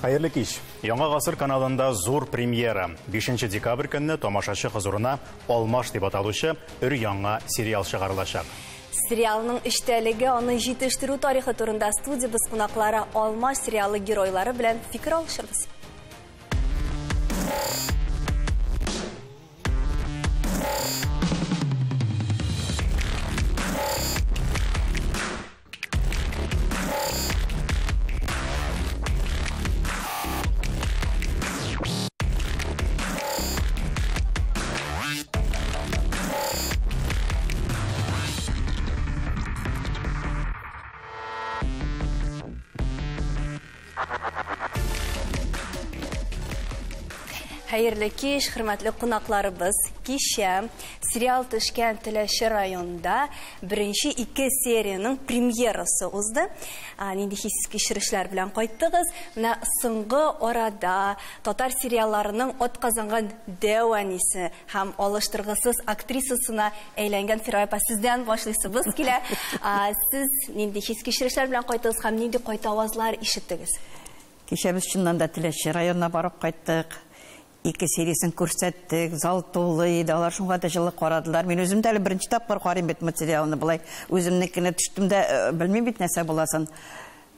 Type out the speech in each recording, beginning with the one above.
Хайырлы кич. Яңа ғасыр каналында зур премьера. 5 декабрь көнне тамашачы хозурына Алмаш дип аталучы өр-яңа сериал чыгарылачак. Сериалның эчтәлеге, аны җитештерү тарихы турында студиябыз кунаклары Алмаш сериалы геройлары белән фикер алышырбыз. Хайырлы кич, хөрмәтле кунакларыбыз. Кичә сериал төшкән Теләче районында беренче 2 серияның премьерасы узды. Нинди хис кичерешләр белән кайттыгыз. Менә соңгы арада татар сериалларының атказанган дәванисе һәм алыштыргысыз актрисасына әйләнгән Фирая апа, сездән башлыйсыбыз килә. Сез нинди хис кичерешләр белән кайттыгыз һәм нинди кайта авазлар ишеттегез? Кичә без чыннан да Теләче районына барып кайттык. 2 сериясын күрсәттек, зал тулы иде, алар шуңа да җылы карадылар. Мин үзем дә әле беренче тапкыр карыйм бит материалны, булай үземнекенә төштем дә, белмим бит нәрсә буласын.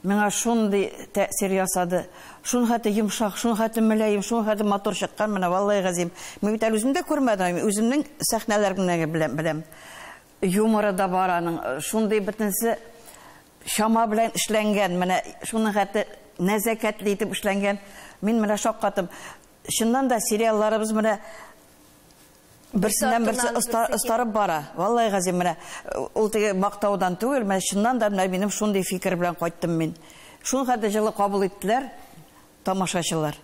Миңа шундый тәэсир ясады. Шунһаты йомшак, шунһаты мөлаем, шунһаты матур чыккан, менә валлаһи газим. Мин бит әле үзем дә күрмәдем, үземнең сәхнәләрне беләм. Юморы да бар аның, шундый бөтенсе шама белән эшләнгән, менә шуның хәтта нәзакәтле итеп эшләнгән. Мин менә шаккатым. Шуннан да сериалларыбыз менә берсеннән-берсе ыстарып бара. Валлаһи газим, менә ул теге мактаудан түгел, менә шуннан да минем шундый фикер белән кайттым мин. Шуны хәтта җылы кабул иттеләр тамашачылар.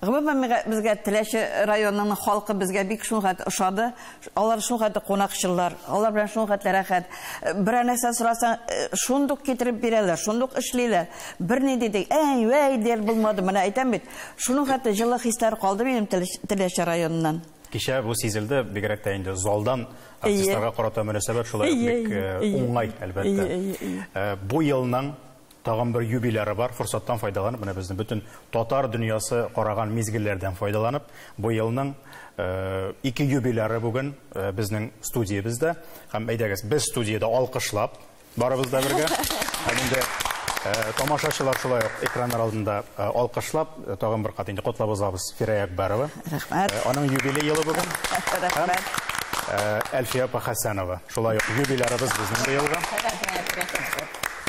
Гомумән безгә Теләче районының халкы безгә бик шуңа ошады. Алар шуңа кунакчылар, алар белән шуңа рәхәт. Бер нәрсә сорасаң, шундук китереп бирәләр, шундук эшлиләр. Берни дидек, вәй дер булмады, менә әйтәм бит. Шуның хәтта җылы хисләр калды минем Теләче районыннан. Кичә бу сизелде, бигрәк тә инде залдан артистларга карата мөнәсәбәт шулай бик уңай, әлбәттә. Бу елның тагын бер юбиляры бар, форсаттан файдаланып, менә безнең бөтен татар дөньясы караган мизгелләрдән файдаланып, бу елның 2 юбиляры бүген безнең студиябызда. Һәм әйдәгез, без студияда алкышлап барыбыз да бергә. Инде тамашачылар шулай экраннар алдында алкышлап, тагын бер кат инде котлап узабыз Фирая Акбарова. Рәхмәт. Аның юбилей елы бүген. Рәхмәт. Әлфия апа Хәсәнова. Шулай юбилярыбыз безнең елга.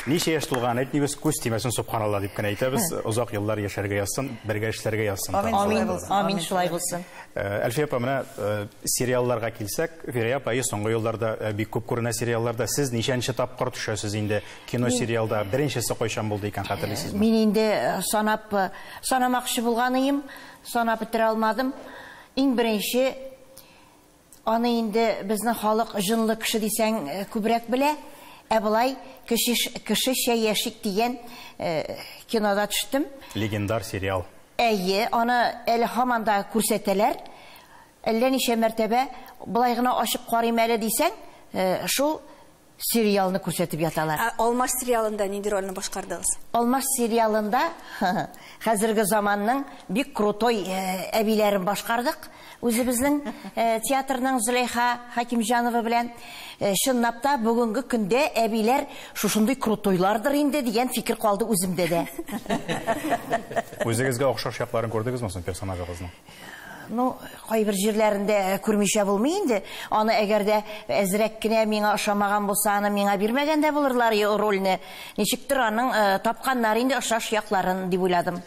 Ничә яшь тулган әйтмибез, күз тимәсен субханалла дип кенә әйтәбез. Озак еллар яшәргә язсын, бергә эшләргә язсын. Амин, шулай булсын. Әлфия апа, менә сериалларга килсәк, Фирая апа соңгы елларда бик күп күренә сериалларда. Сез ничәнче тапкыр төшәсез инде кино сериалда? Беренчесе кайчан булды икән, хәтерлисезме? Мин инде санамакчы булган идем, санап бетерә алмадым. Иң беренче аны инде безнең халык җынлы кеше дисәң күбрәк белә. Әбылай кешечә яшик дигән кинода төштем. Легендар сериал. Әйе, аны әле һаман да күрсәтәләр. Әллә ничә мәртәбә булай гына ачып карыйм әле дисәң, шул сериалны күрсәтеп яталар. Алмаш сериалында нинди рольне башкардыгыз? Алмаш сериалында хәзерге заманның бик крутой әбиләрен башкардык. Үзебезнең театрның Зөләйха Хакимҗанова белән чынлап та бүгенге көндә әбиләр шушындый крутойлардыр инде дигән фикер калды үземдә дә. Үзегезгә охшаш якларын күрдегезме соң персонажыгызның? Кайбер җирләрендә күрмичә булмый инде. Аны әгәр дә әзрәк кенә миңа ошамаган булса, аны миңа бирмәгәндә булырлар рольне. Ничектер аның тапканнар инде ошаш якларын дип уйладым.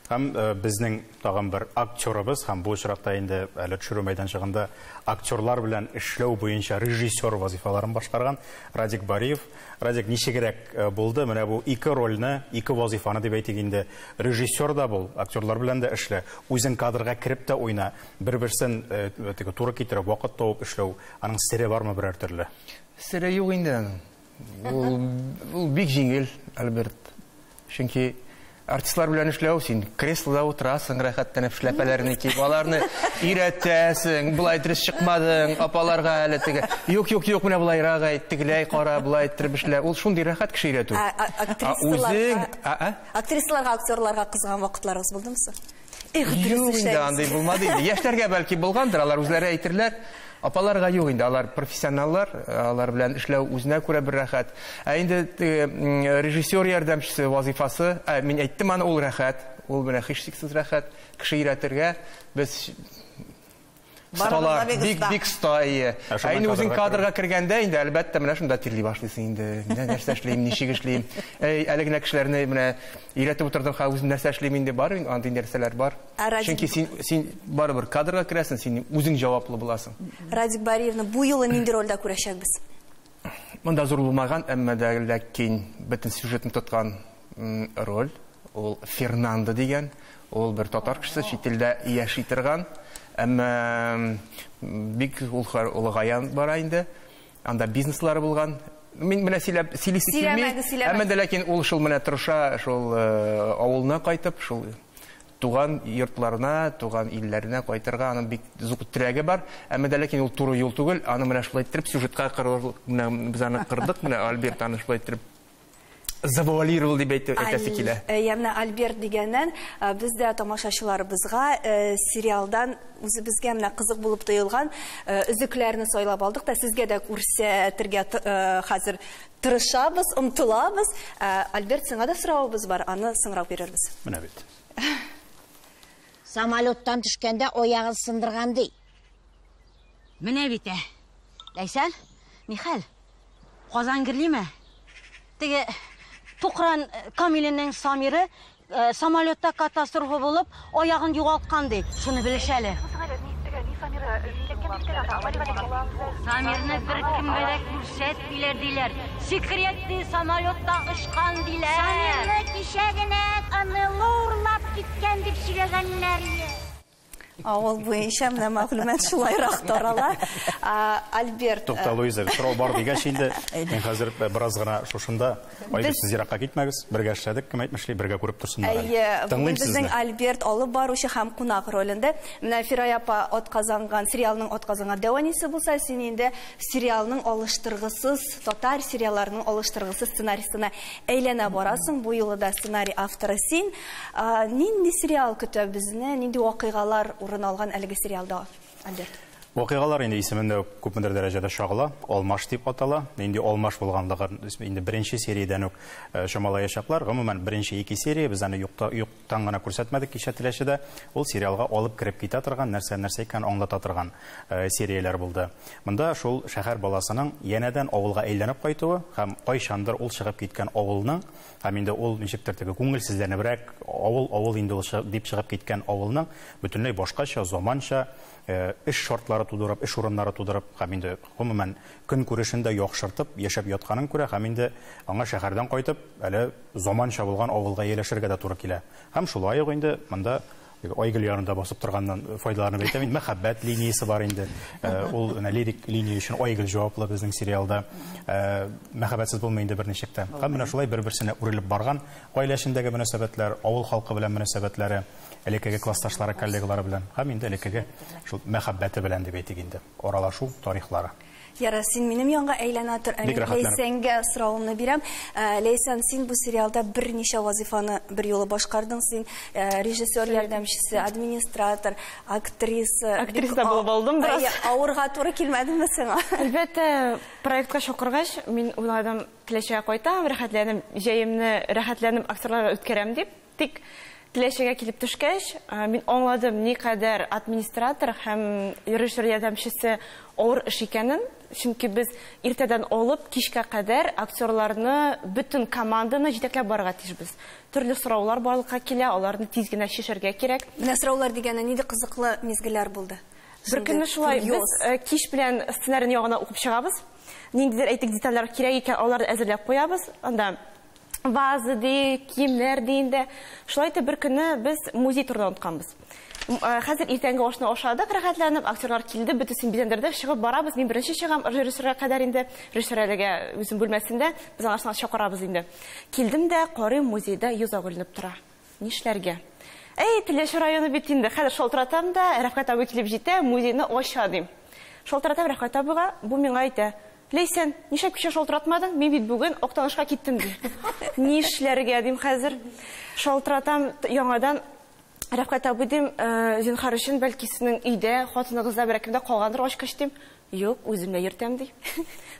Һәм безнең тагын бер актерыбыз, һәм бу очракта инде әле төшерү мәйданчыгында актерлар белән эшләү буенча режиссер вазифаларын башкарган Радик Бариев. Радик, ничегрәк булды менә бу 2 рольне, 2 вазифаны дип әйтик инде. Режиссер да бул, актерлар белән дә эшлә. Үзең кадрга кирип тә уйна. Бер-берсен туры китереп вакыт табып эшләү, аның сире бармы берәр төрле? Сире юк инде. Ул бик җиңел, әлбәттә. Чөнки артистлар белән эшләү, син креслода утырасың, рәхәттәнеп эшләпәләрне киеп, аларны өйрәтәсең, булай дөрес чыкмадың, апаларга әле теге, юк, менә булайрак әйт, тегеләй кара, булай иттереп эшлә. Ул шундый рәхәт кеше өйрәтү. Актрисаларга, актерларга кызган вакытларыгыз булдымы? Юк инде, андай булмады инде. Яшьләргә бәлки булгандыр, алар үзләре әйтерләр. Апаларга юк инде, алар профессионаллар, алар белән эшләү үзенә күрә бер рәхәт. Инде режиссер ярдәмчесе вазифасы, мин әйттем аны, ул рәхәт, ул менә һичшиксез рәхәт, кеше өйрәтергә. Без бик стай. Инде үзең кадрга кергәндә, инде әлбәттә менә шунда тирли башлыйсың инде. Менә нәрсә эшлим, ничек эшлим. Әле генә кешеләрне менә өйрәтеп утырдым, үзем нәрсә эшлим инде бар, андый нәрсәләр бар. Чөнки син барыбер кадрга керәсең, син үзең җаваплы буласың. Радик Бариевна, бу юлы нинди рольдә күрәчәкбез? Монда зур булмаган, әмма дә ләкин бөтен сюжетны тоткан роль, ул Фернандо дигән, ул бер татар кешесе, чит илдә яши торган. Әмма бик улгаян бара инде. Анда бизнеслары булган. Мин менә сөйлисе килми. Әмма дә ләкин ул шул менә тырыша, шул авылына кайтып, шул туган йортларына, туган илләренә кайтырга аның бик зур теләге бар. Әмма дә ләкин ул туры юл түгел. Аны менә шулай иттереп сюжетка кырырлык, менә без аны кырдык, менә Альберт аны шулай иттереп завуалировал дип әйтәсе килә. Ягъни Альберт дигәннән без дә тамашачыларыбызга сериалдан үзебезгә менә кызык булып тоелган үзекләрне сайлап алдык та сезгә дә күрсәтергә хәзер тырышабыз, омтылабыз. Альберт, сиңа да соравыбыз бар, аны соңрак бирербез. Менә бит. Самолеттан төшкәндә аягын сындырган ди. Менә бит. Ләйсән, Михаил, Казан гирлиме? Теге Тукран Камилинең Самиры самолетта катастрофа булып, аягын югалткан ди. Шуны белеш әле. Самирны бер кем белә күрсәтмиләр диләр. Секретный самолетта очкан диләр. Самирны кичә генә аны лурлап киткән дип сөйләгәннәр. Авыл буенча менә мәгълүмат шулайрак тарала. Альберт. Тукта, Луиза, сорау бар дигәч инде. Мин хәзер бераз гына шушында айбыз еракка китмәгез. Бергә эшләдек, кем әйтмешли, бергә күреп торсыннар. Безнең Альберт алып баручы һәм кунак ролендә. Менә Фирая апа атказанган сериалның атказанган дәванисе булса, син инде сериалның алыштыргысыз, татар сериалларының алыштыргысыз сценаристына әйләнә барасың. Бу юлы да сценарий авторы син. Нинди сериал көтә безне, нинди вакыйгалар урын алган әлеге сериалда, Альберт? Вакыйгалар инде исемендә күпмедер дәрәҗәдә шагыла, Алмаш дип атала. Инде Алмаш булганлыгын инде беренче сериядән үк шамалаячаклар. Гомумән беренче 2 серия без аны юктан гына күрсәтмәдек кичә теләшедә. Ул сериалга алып кирип китә торган, нәрсә икән аңлата торган серияләр булды. Монда шул шәһәр баласының янәдән авылга әйләнеп кайтуы һәм кайчандыр ул чыгып киткән авылның, һәм инде ул ничектер теге күңелсезләнебрәк авыл инде ул дип чыгып киткән авылның бөтенләй башкача, заманча эш шартлары тудырып, эш урыннары тудырып, һәм инде гомумән көн күрешендә яхшыртып яшәп ятканын күрә, һәм инде аңа шәһәрдән кайтып, әле заманча булган авылга яшәргә дә туры килә. Һәм шулай ук инде монда Айгөл янында басып торганнан файдаларны әйтәм. Мәхәббәт линиясе бар инде. Ул лирик линия өчен Айгөл җаваплы безнең сериалда. Мәхәббәтсез булмый инде берничә тә. Һәм менә шулай бер-берсенә үрелеп барган гаиләсендәге мөнәсәбәтләр, авыл халкы белән мөнәсәбәтләре, элеккеге классташлары, коллегалары белән, һәм инде элеккеге шул мәхәббәте белән дип әйтик инде. Аралашу тарихлары. Яра, син минем янга әйләнә тор. Ләйсәнгә соравымны бирәм. Ләйсән, син бу сериалда берничә вазифаны бер юлы башкардың. Син режиссер ярдәмчесе, администратор, актриса. Актриса булып алдым бераз. Авырга туры килмәдеңме сиңа? Әлбәттә, проектка чакыргач, мин уйладым, теләчәгә кайтам, рәхәтләнеп, җәемне рәхәтләнеп актерларга үткәрәм дип. Тик теләчәгә килеп төшкәч, мин аңладым, никадәр администратор һәм режиссер ярдәмчесе авыр эш икәнен. Чөнки без иртәдән алып кичкә кадәр актерларны, бөтен команданы җитәкләп барырга тиешбез. Төрле сораулар барлыкка килә, аларны тиз генә чишәргә кирәк. Менә сораулар дигәндә нинди кызыклы мизгелләр булды? Бер көнне шулай без кич белән сценарийны ягына укып чыгабыз. Ниндидер әйтик детальләр кирәк икән, аларны әзерләп куябыз. Анда вазы ди, киемнәр ди инде. Шулай итеп бер көнне без музей турында утканбыз. Хәзер иртәнге ашны ашадык, рәхәтләнеп, актерлар килде, бөтенсен бизәндердек, чыгып барабыз. Мин беренче чыгам режиссерга кадәр инде, режиссерләргә үзем бүлмәсендә, без анасына чакырабыз инде. Килдем дә, карыйм, музейда йөз агылынып тора. Нишләргә? Теләче районы бит инде. Хәзер шалтыратам да, Рәфкать абый килеп җитә, музейны ача дим. Шалтыратам Рәфкать абыйга, бу миңа әйтә. Ләйсән, нишләп кичә шалтыратмадың? Мин бит бүген Актанышка киттем ди. Нишләргә дим хәзер? Шалтыратам яңадан Рәфкать абый дим, зинһар өчен бәлки сезнең өйдә, хатыныгызда беркемдә калгандыр ачкыч дим. Юк, үземдә йөртәм ди.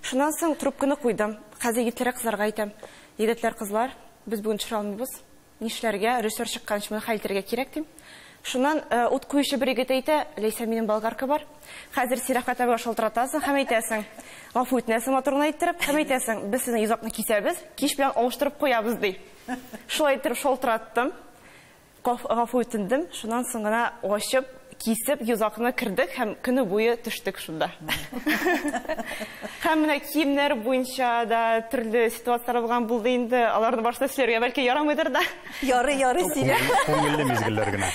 Шуннан соң трубканы куйдым. Хәзер егетләр кызларга әйтәм. Егетләр кызлар, без бүген төшә алмыйбыз. Нишләргә? Режиссер чыкканчы моны хәлтергә кирәк дим. Шуннан ут куючы бер егет әйтә, Ләйсән, минем болгарка бар. Хәзер Рәфкать абыйга шалтыратасың һәм әйтәсең, гафу итәсең матурны әйттереп, һәм әйтәсең, без сезнең йозакны кисәбез, кич белән алыштырып куябыз ди. Шулай итеп шалтыраттым. Гафу үтендем. Шуннан соң гына ачып, кисеп, йозакны кирдек һәм көне буе төштек шунда. Һәм менә киемнәр буенча да төрле ситуациялар булган булды инде. Аларны башта сөйләргә бәлки ярамыйдыр да. Ярый сөйлә. Күңелле мизгелләр генә.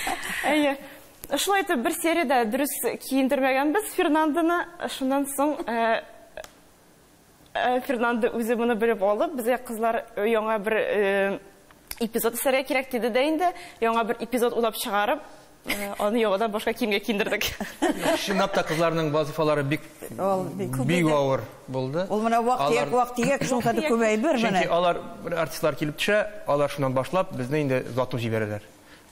Шулай итеп бер сериядә дөрес киендермәгәнбез Фернандоны. Шуннан соң Фернандо үзе моны белеп алып, безгә кызлар яңа бер эпизод сәргә кирәк диде дә инде. Яңа бер эпизод улап чыгарып, аны яңадан башка киемгә киндердек. Чынлап та кызларның вазифалары бик авыр булды. Ул менә вакыт-вакыт шунда да күбәйеп бер менә. Чөнки алар артистлар килеп төшә, алар шуннан башлап безне инде затып җибәрәләр.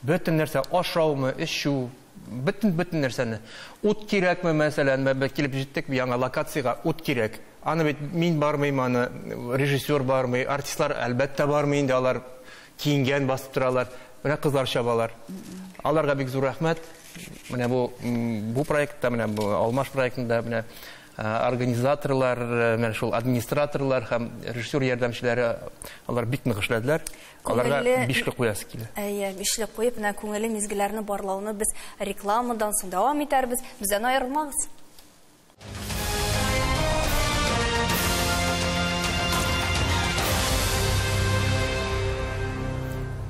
Бөтен нәрсә ашаумы, эчү, бөтен нәрсәне. Ут кирәкме мәсәлән, без килеп җиттек яңа локациягә, ут кирәк. Аны бит мин бармыйм, аны режиссер бармый, артистлар әлбәттә бармый инде, алар киенгән басып торалар. Менә кызлар чабалар. Аларга бик зур рәхмәт. Менә бу проектта, менә бу Алмаш проектында менә организаторлар, менә шул администраторлар һәм режиссер ярдәмчеләре алар бик нык эшләделәр. Аларга 5 куясы килә. 5 куеп, менә күңелле мизгелләрне барлауны без рекламадан соң дәвам итәрбез. Бездән аерылмагыз.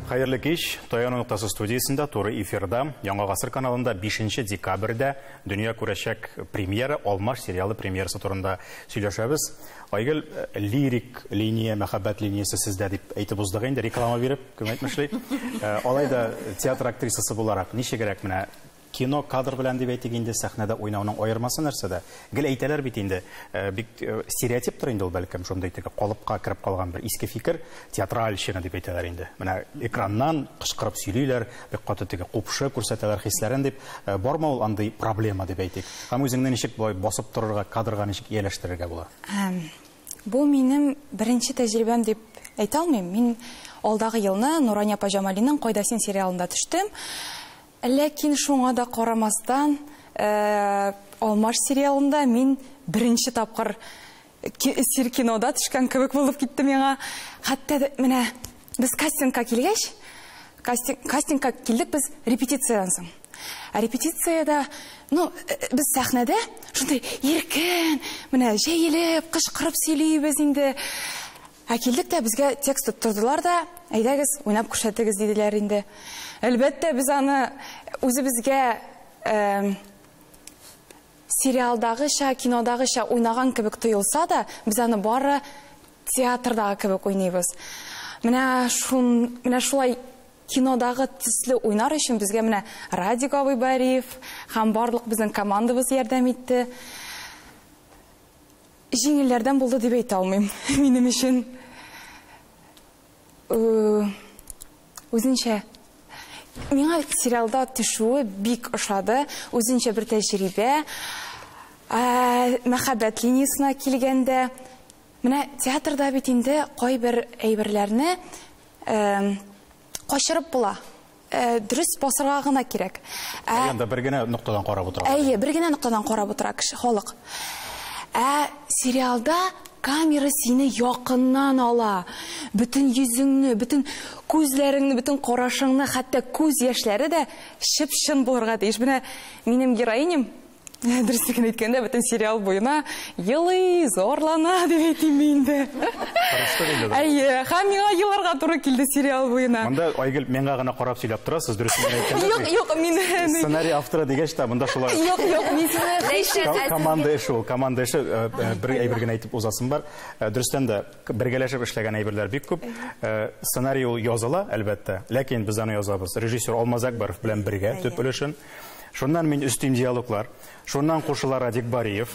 Хәерле кич, Таяну нуктасы студиясендә туры эфирда, Яңа гасыр каналында 5 декабрьдә дөнья күрәчәк премьера, Алмаш сериалы премьерасы турында сөйләшәбез. Айгөл, лирик линия, мәхәббәт линиясе сездә дип әйтеп уздык инде, реклама биреп, кем әйтмешли. Алайда театр актрисасы буларак ничегрәк менә кино кадр белән дип әйтик инде, сәхнәдә уйнауның аермасы нәрсәдә? Гел әйтәләр бит инде, бик стереотиптыр инде ул бәлкем, шундай итеп калыпка кирип калган бер иске фикер, театральщина дип әйтәләр инде. Менә экраннан кычкырып сөйлиләр, бик каты теге купшы күрсәтәләр хисләрен дип, бармы ул андый проблема дип әйтик. Һәм үзеңне ничек басып торырга, кадрга ничек ияләштерергә була? Бу минем беренче тәҗрибәм дип әйтә алмыйм. Мин алдагы елны Нурания Пажамалиның "Кайда син" сериалында төштем. Ләкин шуңа да карамастан, Алмаш сериалында мин беренче тапкыр кинода төшкән кебек булып китте миңа. Хәтта менә без кастингка килгәч, кастингка килдек без репетициядән соң. Репетицияда, без сәхнәдә шундай иркен, менә җәелеп, кычкырып сөйлибез инде. Килдек тә безгә текст тоттырдылар да, әйдәгез, уйнап күрсәтегез диделәр инде. Әлбәттә без аны үзебезгә сериалдагыча, кинодагыча уйнаган кебек тоелса да, без аны бары театрдагы кебек уйныйбыз. Менә шулай кинодагы төсле уйнар өчен безгә менә Радик абый Бариев һәм барлык безнең командабыз ярдәм итте. Җиңелләрдән булды дип әйтә алмыйм. Минем өчен үзенчә миңа сериалда төшүе бик ошады, үзенчә бер тәҗрибә. Мәхәббәт линиясына килгәндә, менә театрда бит инде кайбер әйберләрне качырып була. Дөрес басырга гына кирәк. Анда бер генә ноктадан карап утыра. Бер генә ноктадан карап утыра кеше, халык. Сериалда камера сине якыннан ала. Бүтән йөзеңне, бүтән күзләреңне, бүтән карашыңны, хәтта күз яшьләре дә шып-шын булырга тиеш. Менә минем героиням Дөресен әйткәндә, бөтен сериал буена елый, зорлана дип әйтим инде. Әйе, һәм миңа еларга туры килде сериал буена. Монда Айгөл миңа гына карап сөйләп торасыз, дөресен әйткәндә. Юк, мин сценарий авторы дигәч тә монда шулай. Юк, мин сезне Команда эше бер әйбер генә әйтеп узасым бар. Дөрестән дә бергәләшеп эшләгән әйберләр бик күп. Сценарий ул языла, әлбәттә, ләкин biz аны язабыз. Режиссер Алмаз Акбаров белән бергә төп өлешен. Шуннан мин үстим диалоглар. Шуннан кушыла Радик Бариев.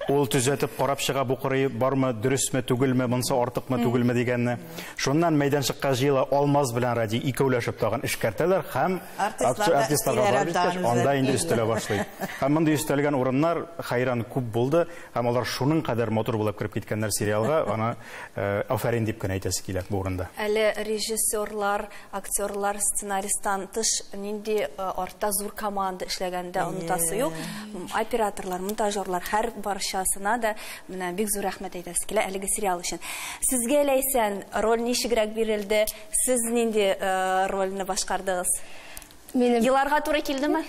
Ул төзәтеп карап чыга бу кырый бармы, дөресме, түгелме, монсы артыкмы, түгелме дигәнне. Шуннан мәйданчыкка җыела Алмаз белән Радик икәүләшеп тагын эшкәртәләр һәм артистларга барып җиткәч, анда инде өстәлә башлый. Һәм монда өстәлгән урыннар хайран күп булды, һәм алар шуның кадәр мотор булып кирип киткәннәр сериалга, аны афәрин дип кенә әйтәсе килә бу урында. Әле режиссерлар, актерлар, сценаристтан тыш нинди артта зур команда эшләгәндә онытасы юк. Операторлар, монтажерлар һәр барчасына да менә бик зур рәхмәт әйтәсе килә әлеге сериал өчен. Сезгә Ләйсән роль ничегрәк бирелде? Сез нинди рольне башкардыгыз? Еларга туры килдеме?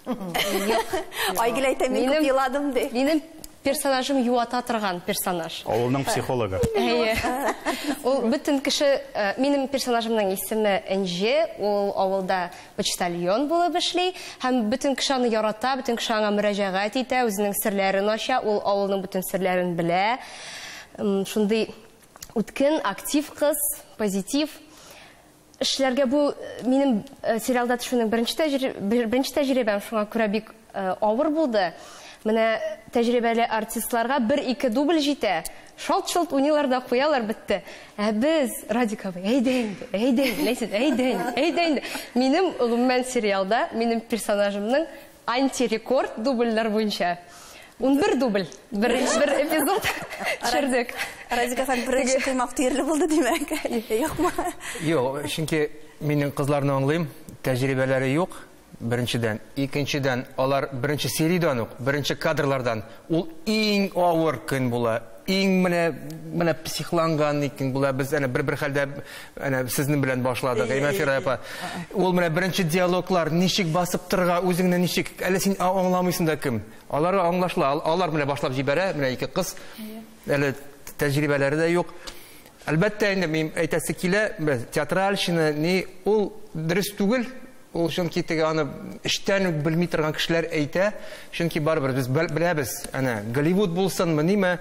Айгөл әйтә, мин күп еладым ди. Минем персонажым юата торган персонаж. Авылның психологы. Ул бөтен кеше, минем персонажымның исеме Энҗе, ул авылда почтальон булып эшли, һәм бөтен кеше аны ярата, бөтен кеше аңа мөрәҗәгать итә, үзенең серләрен ача, ул авылның бөтен серләрен белә. Шундый үткен, актив кыз, позитив. Эшләргә бу минем сериалда төшүнең беренче тәҗрибәм, шуңа күрә бик авыр булды. Менә тәҗрибәле артистларга 1-2 дубль җитә. Шалт-шалт уйныйлар да куялар, бетте. Ә без Радиковый, әйдән. Минем гомумән сериалда минем персонажымның антирекорд дубльләр буенча 11 дубль. Бер эпизод төшердек. Радиковый беренче кыймак тиерле булды димәк. Юкмы? Юк, чөнки минем кызларны аңлыйм, тәҗрибәләре юк. Беренчедән, икенчедән, алар беренче сериядән ук, беренче кадрлардан ул иң авыр көн була. Иң менә психланган икән була. Без әнә бер хәлдә сезнең белән башладык. Әймәфира апа. Ул менә беренче диалоглар ничек басып торга, үзеңне ничек, әле син аңламыйсың да кем. Алар аңлашла, алар менә башлап җибәрә, менә ике кыз. Әле тәҗрибәләре дә юк. Әлбәттә инде мин әйтәсе килә, театральщина ни ул дөрес түгел. Ул чөнки теге аны эштән үк белми торган кешеләр әйтә, чөнки барыбер без беләбез, әнә Голливуд булсынмы, ниме,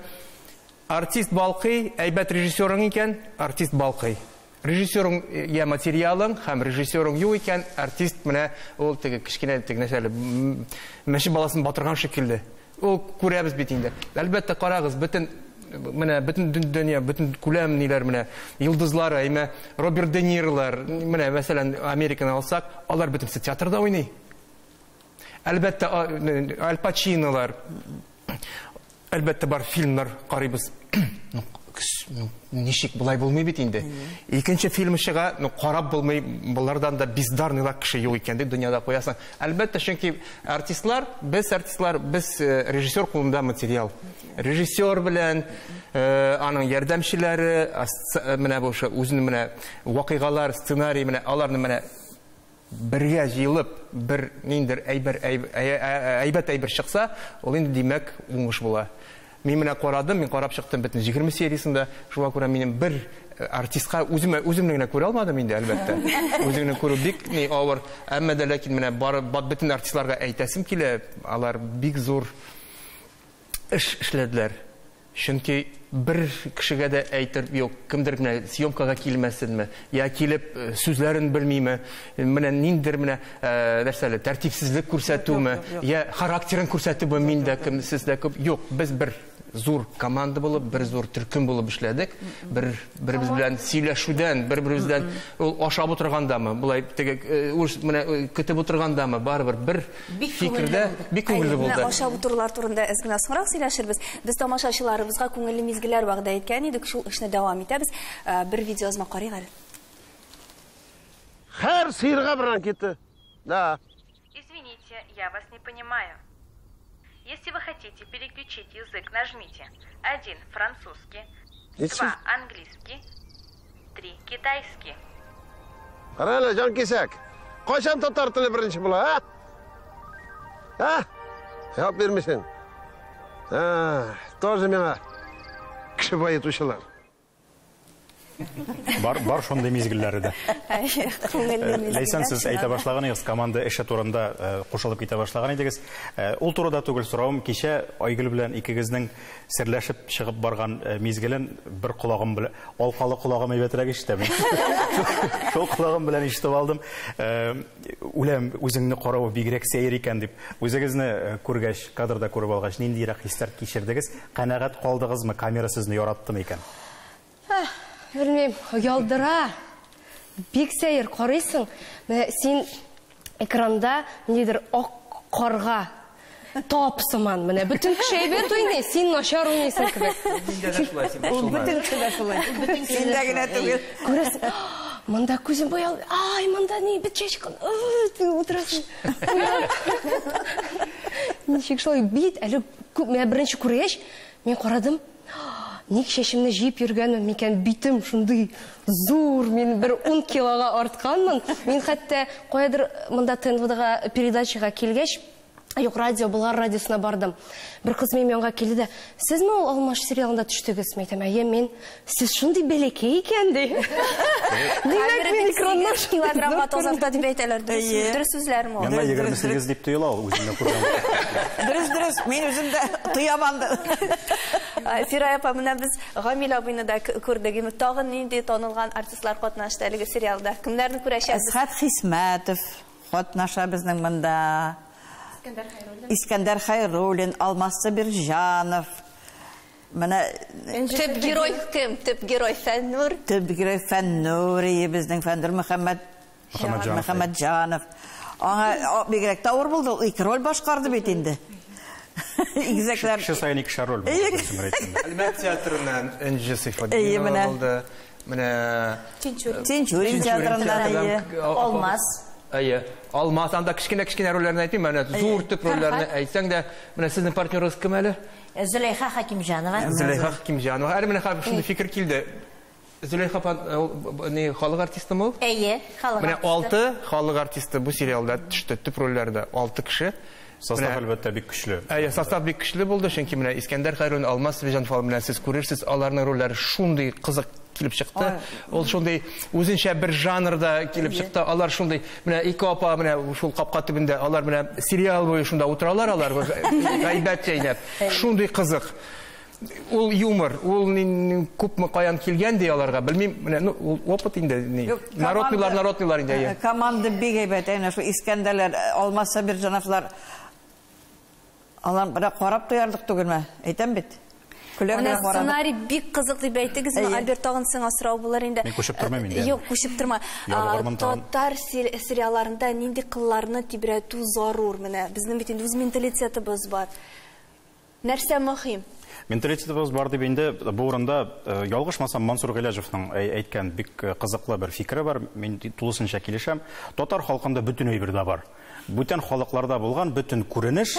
артист балкый, әйбәт режиссерың икән, артист балкый. Режиссерың я материалың, һәм режиссерың юк икән, артист менә ул теге кичкенә теге нәрсәле мәче баласын батырган шикелле. Ул күрәбез бит инде. Әлбәттә карагыз, бөтен дөнья, бөтен күләм ниләр менә йолдызлар, әйме Роберт Де Ниролар, менә мәсәлән Американы алсак, алар бөтенсе театрда уйный. Әлбәттә Аль Пачинолар, әлбәттә бар фильмнар карыйбыз. Ничек булай булмый бит инде. Икенче фильм чыга, карап булмый, булардан да бездарныйлар кеше юк икән дип дөньяда куясың. Әлбәттә, чөнки без режиссер кулында материал. Режиссер белән аның ярдәмчеләре, менә бу үзенең менә вакыйгалар, сценарий менә аларны менә бергә җыелып, бер ниндер әйбәт чыкса, ул инде димәк уңыш була. Мин менә карадым, мин карап чыктым бөтен 20 сериясендә, шуңа күрә минем бер артистка үземне генә күрә алмадым инде, әлбәттә. Үзеңне күрү бик авыр, әмма дә ләкин менә бөтен артистларга әйтәсем килә, алар бик зур эшләделәр. Чөнки бер кешегә дә әйтер юк, кемдер менә съемкага килмәсенме, я килеп сүзләрен белмиме, менә ниндер менә нәрсәле тәртипсезлек күрсәтүме, я характерын күрсәтүме миндә, кем сездә күп юк. Без бер зур команда булып, бер зур төркем булып эшләдек. Бер-беребез белән сөйләшүдән, бер-беребез белән ул ашап утыргандамы, булай теге менә көтеп утыргандамы, барыбер бер фикердә бик күңелле булды. Ашап утырулар турында әз генә соңрак сөйләшербез. Без тамашачыларыбызга күңелле мизгелләр вәгъдә иткән идек, шул эшне дәвам итәбез. Бер видеозма карыйк әле. Һәр сыйырга бирән китте. Да. Извините, я вас не понимаю. Если вы хотите переключить язык, нажмите 1 французский, 2 английский, 3 китайский. Qarala, jon kesak. Qachon tatar tili birinchi bo'la, ha? Yap vermesen. Тоже меңа кіші байытушылар. Бар шондай мезгіллері де. Ләйсан, сіз әйте башлаганыңыз, команда эше турында кушылып ките башлаган идегез. Ул турыда түгел сорауым, кичә Айгөл белән икегезнең серләшеп чыгып барган мезгелен бер колагым белән, алкалы колагым әйбәтрәк ишетәм. Шул колагым белән ишетеп алдым. Үләм үзеңне каравы бигрәк сәер икән дип, үзегезне күргәч, кадрда күреп алгач, ниндирәк хисләр кичердегез? Канәгать калдыгызмы? Камера сезне яраттымы икән? Білмейм, ялдыра. Бик сәйір қарайсың. Сен экранда недер ақ қарға тапсыман. Бүтін кіші әйбет ойны, сен нашар ойнайсың кібек. Бүтін кіші де солай. Сен дәгіне түгел. Көресің, мында көзім боялды. Ай, мында не бет шешкін. Отырасың. Нешек шылай бейт, әлі бірінші көреш, мен қарадым. Ник шешімні жиіп жүргенмін, мекен битім шындай зор, мен бір 10 килоға артқанмын. Мен қатты қойадыр мұнда ТНВ-ға передачаға келгеш, радио, Бұлғар радиосына бардым. Бір қыз менға келді, сіз ме ол Алмаш сериалында түштігіз? Мен айтам, мен сіз шындай белекей екен де. Камера мен экраннан килограммға тозақта деп айталар, дұрыс сөзлерім ол. Менде 28 деп түйіл ал, өзімде көрген. Дұрыс, мен өзімді тұябанды. Фирай апа, мына біз Ғамил абыйны да көрдік. Тағын нендей танылған артистлар қатнашты әлігі сериалда. Кімдерді көрәшәбіз? Әсхат Хисмәтов қатнаша біздің мұнда. Искәндәр Хайруллин, Алмасы Біржанов. Төп герой кім? Төп герой Фәннур? Төп герой Фәннур, біздің Фәннур Мұхаммаджанов. Бегірек тауыр болды, екі рөл башқарды бет енді. Кіші сайын екі рөл болды. Әлмәт театрынан Энджи Сейфаддинова болды. Тинчурин театрынан Алмас. Алмас, анда кішкене рөллерін айтпейм, зор түп рөллерін айтсаң да, сіздің партнеріңіз кім әлі? Зулейха Хакимжанова. Зулейха Хакимжанова. Әрі мені шынды фикір келді. Зулейха халық артисті мұл? Халық артисті. 6 халық артисті бұл сериалда түшті, түп рөллерді 6 кіші. Состав әлбәттә бик көчле. Состав бик көчле булды, чөнки менә Искәндәр Хайруллин, Алмас Біржанов белән сез күрерсез, аларның рольләре шундый кызык килеп чыкты. Ул шундый үзенчә бер жанрда килеп чыкты. Алар шундый менә ике апа менә шул капка төбендә, алар менә сериал буе шунда утыралар, алар гайбәт чәйнәп. Шундый кызык. Ул юмор, ул күпме каян килгән ди аларга, белмим, менә ул опыт инде. Народныйлар инде. Команда бик әйбәт, әнә шу Искәндәрләр, Алмас Біржановлар. Алан бара карап тоярлык түгелме? Әйтәм бит. Сценарий бик кызык дип әйтегез, Альберт тагын сиңа сорау булыр инде. Мен күшеп тормам инде. Юк, күшеп торма. Татар сериалларында нинди кылларны тибрәтү зарур менә. Безнең бит инде үз менталитетыбыз бар. Нәрсә мөһим? Менталитетыбыз бар дип инде бу урында ялгышмасам Мансур Галәҗевнең әйткән бик кызыклы бер фикере бар. Мин тулысынча килешәм. Татар халкында бөтен әйбердә бар. Бүтән халыкларда булган бүтән күренеш,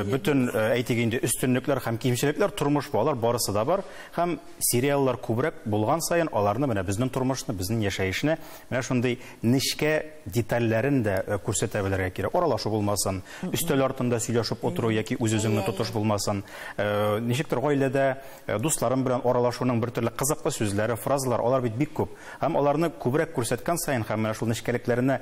бүтән әйтегендә өстенлекләр һәм кимчелекләр тормыш булалар, барысы да бар. Һәм сериаллар күбрәк булган саен аларны менә безнең тормышны, безнең яшәешне менә шундый нечкә детальләрен дә күрсәтә белергә кирәк. Аралашу булмасын, өстәл артында сөйләшеп отыру яки үз-үзеңне тотыш булмасын. Ничектер гаиләдә дусларым белән аралашуның бер төрле кызыклы сүзләре, фразалар, алар бит бик күп. Һәм аларны күбрәк күрсәткән саен һәм менә шул нечкәлекләрне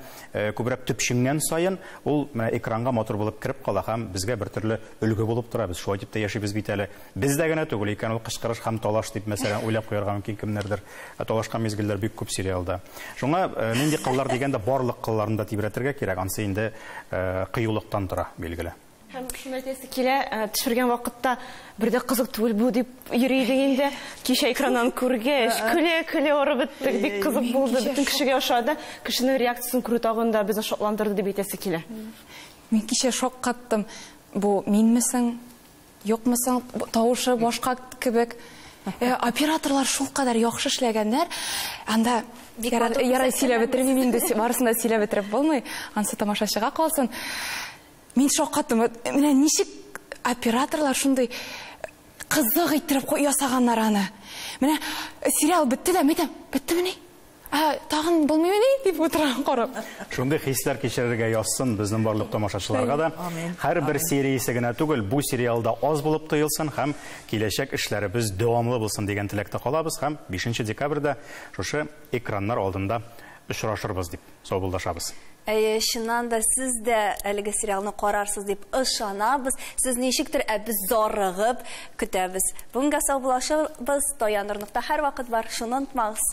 күбрәк төпшенгән саен ул экранга мотор булып кирип кала һәм безгә бер төрле өлге булып тора. Без шулай дип тә яшибез бит әле. Бездә генә түгел икән ул кычкырыш һәм талаш дип мәсәлән уйлап куярга мөмкин кемнәрдер. Талашкан мезгелләр бик күп сериалда. Шуңа нинди кыллар дигәндә барлык кылларында тибрәтергә кирәк. Ансы инде кыюлыктан тора билгеле. Һәм шунысы килә, төшергән вакытта бердә кызык түгел бу дип йөрийди инде. Кичә экраннан күргәч, көле орып беттек, бик кызык булды. Бүтән кешегә ошады. Кешенең реакциясын күрү тагында безне шокландырды дип әйтәсе килә. Мен кичә шок каттым. Бу минмисең, юкмысың, тавышы башка кебек. Операторлар шул кадәр яхшы эшләгәннәр. Анда ярай сөйләп бетермим инде, барысында сөйләп бетереп булмый. Ансы тамашачыга калсын. Мен шок каттым. Менә ничек операторлар шундый кызык иттереп ясаганнар аны. Менә сериал бетте дә, мәйтәм, биттеме ни? Тағын білмеймін деп отырған қарап. Шундай хисләр кичерергә язсын безнең барлык тамашачыларга да. Һәр бер сериясе генә түгел, бу сериалда аз булып тоелсын һәм киләчәк эшләребез дәвамлы булсын дигән теләктә калабыз һәм 5 декабрьдә шушы экраннар алдында очрашырбыз дип саубулдашабыз. Шуннан да сез дә әлеге сериалны карарсыз дип ышанабыз. Сез ничектер без зарыгып көтәбез. Бүгенгә саубулашабыз. Таянырныкта һәр вакыт бар. Шуны онытмагыз.